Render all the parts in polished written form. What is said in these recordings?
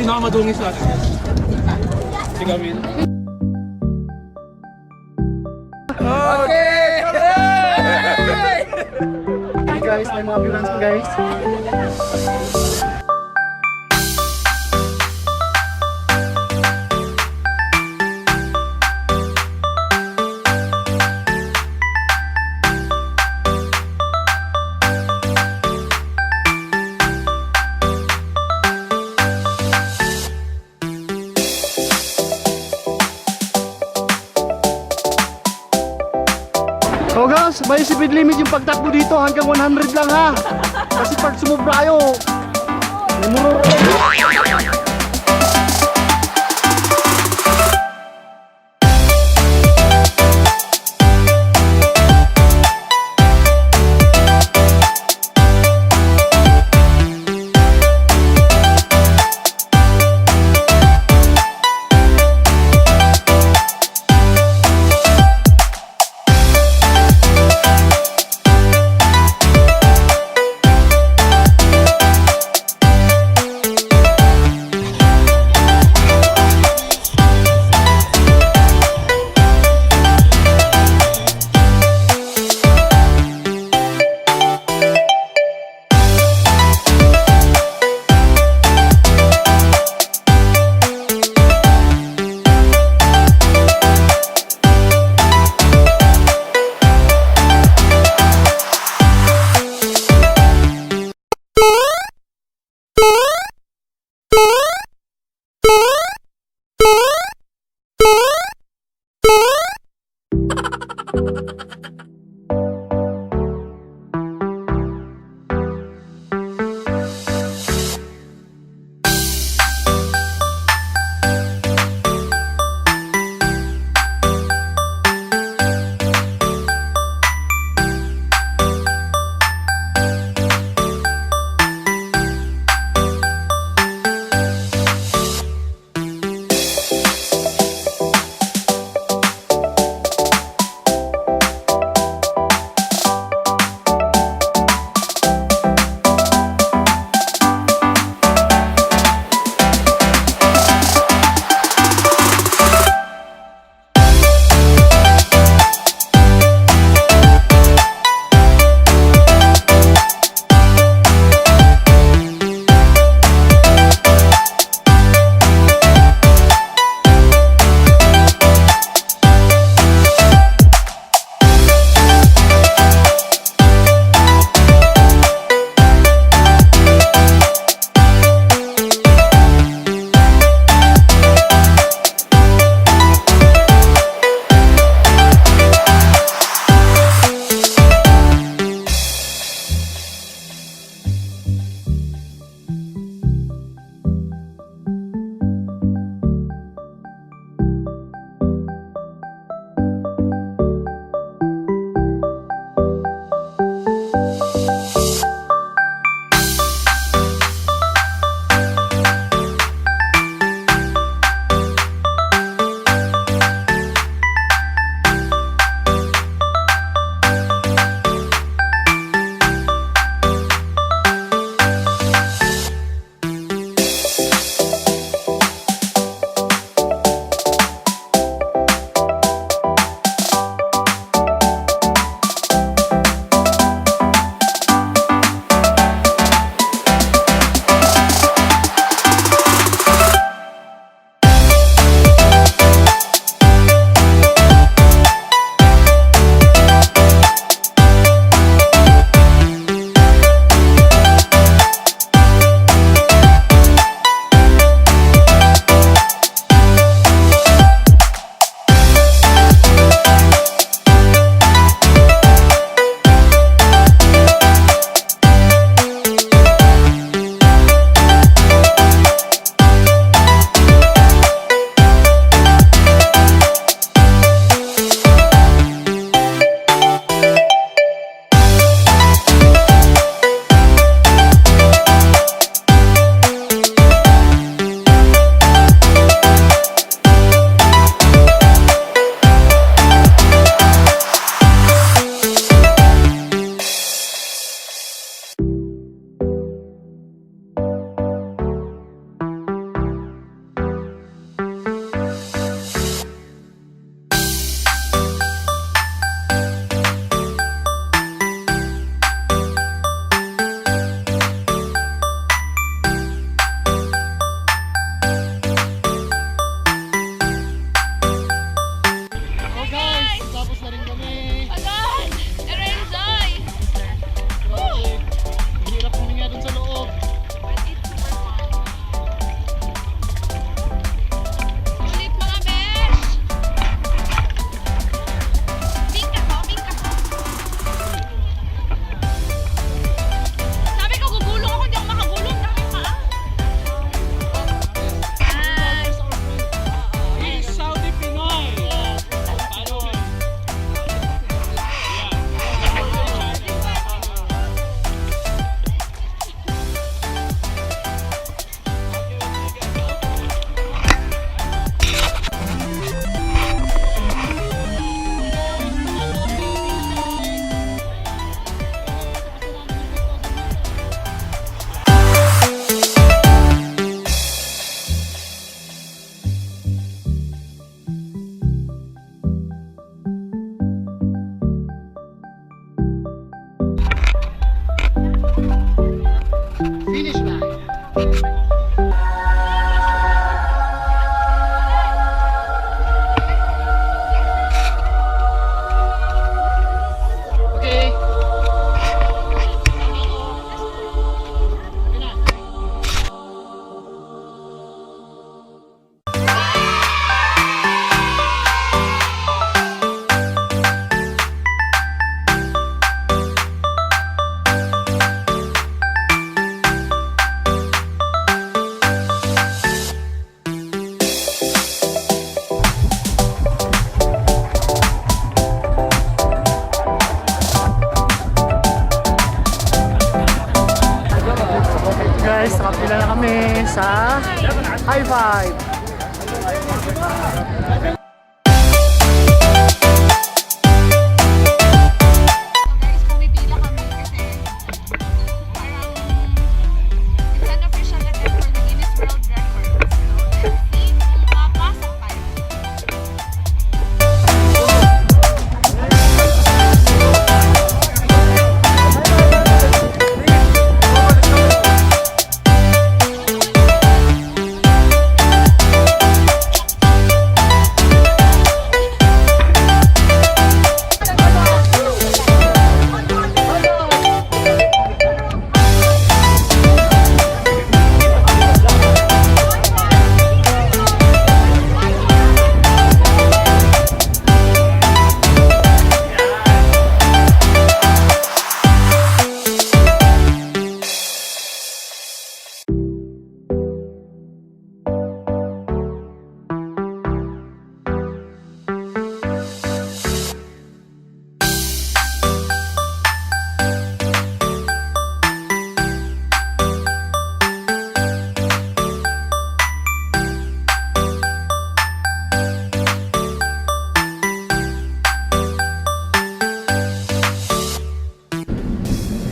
pinakamadungis natin. Si Camille. Okay! Hey guys, may mga ambulance po guys. So guys, may speed limit yung pagtakbo dito hanggang 100 lang ha. Kasi pag sumubra kayo, kami sa High Five. Guys, pumipila kami kasi parang it's an official attempt for the Guinness World Records. So, let's see kung mapasok tayo.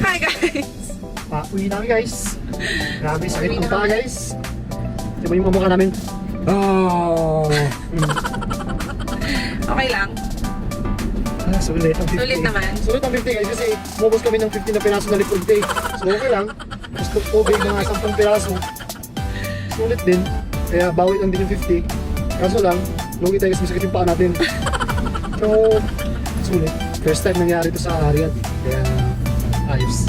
Hi guys! Uwi namin guys. Grabe, sakit ng paa guys. Di ba yung mamukha namin? Oh. Okay lang. Sulit ang 50. Sulit naman. Sulit ang 50 guys kasi umubos kami ng 50 na piraso na liquid day. So okay lang. Gusto tubig mga 10 piraso. Sulit din. Kaya bawit lang din yung 50. Kaso lang, lugi tayo kasi masakit yung paa natin. So, sulit. First time nangyari ito sa RIYADH. Kaya, ayos.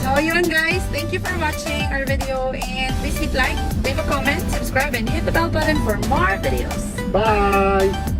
So yun guys, thank you for watching our video and please hit like, leave a comment, subscribe and hit the bell button for more videos. Bye!